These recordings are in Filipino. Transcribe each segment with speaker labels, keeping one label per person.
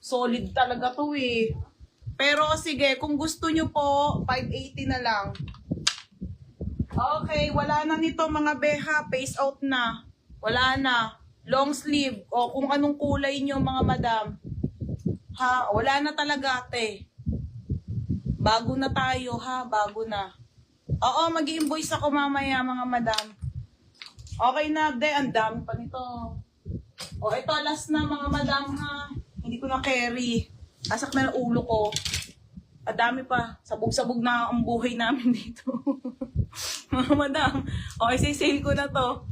Speaker 1: Solid talaga to eh. Pero sige, kung gusto nyo po, 580 na lang. Okay, wala na nito mga beha. Face out na. Wala na. Long sleeve. O kung anong kulay nyo mga madam. Ha, wala na talaga ate. Bago na tayo ha, bago na. Oo, mag-i-invoice ako mamaya mga madam. Okay na, de, ang dami pa nito. O ito, last na mga madam ha. Hindi ko na carry. Asak na ang ulo ko. Dami pa. Sabog-sabog na ang buhay namin dito. Mga madam. Okay, sale ko na to.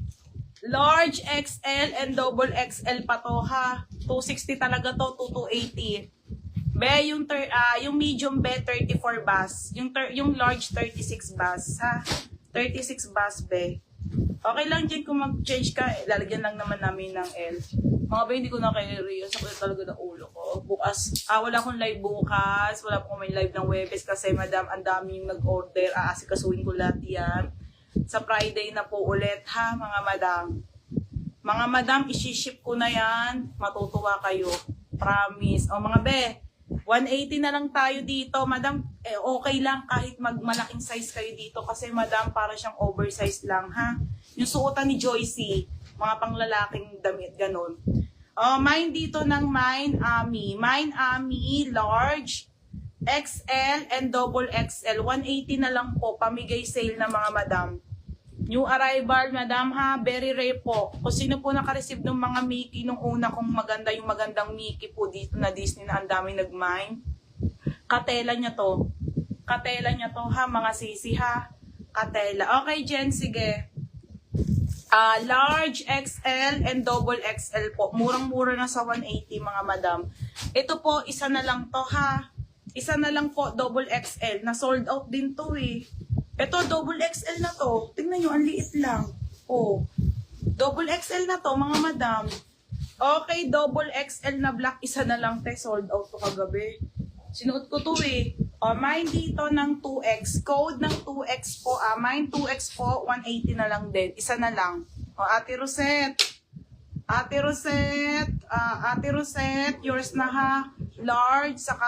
Speaker 1: Large XL and double XL pa to ha. 260 talaga to, 280. Be, yung medium be, 34 bus. Yung large, 36 bus ha. 36 bus be. Okay lang dyan kung mag-change ka, lalagyan lang naman namin ng L. Mga ba, hindi ko na carry. Sakit talaga ng ulo ko. Bukas, wala akong live bukas. Wala po may live ng Webes kasi madam, ang dami yung nag-order. Aasikasuhin ko lahat yan. Sa Friday na po ulit ha, mga madam. Mga madam, isi-ship ko na yan. Matutuwa kayo. Promise. O mga be, 180 na lang tayo dito. Madam, okay lang kahit malaking size kayo dito. Kasi madam, para siyang oversize lang ha. Yung suotan ni Joycey, mga panglalaking damit, ganun. Mine dito ng Mine Ami. Mine Ami, large, XL, and double XL. 180 na lang po, pamigay sale na mga madam. New arrival, madam ha, very rare po. Kung sino po nakareceive ng mga Mickey nung una kong maganda, yung magandang Mickey po dito na Disney na ang dami nag-mine. Katela niya to. Katela niya to ha, mga sisi ha. Katela. Okay, Jen, sige. Large XL and double XL po. Murang-mura na sa 180 mga madam. Ito po, isa na lang to ha. Isa na lang po, double XL. Na sold out din to eh. Ito, double XL na to. Tingnan nyo, ang liit lang. Oh. Double XL na to mga madam. Okay, double XL na black. Isa na lang te, sold out to kagabi. Sinuot ko to eh. Mine dito ng 2X. Code ng 2X po. Mine 2X po, 180 na lang din. Isa na lang. Ate Rosette. Ate Rosette. Ate Rosette, yours na ha. Large, saka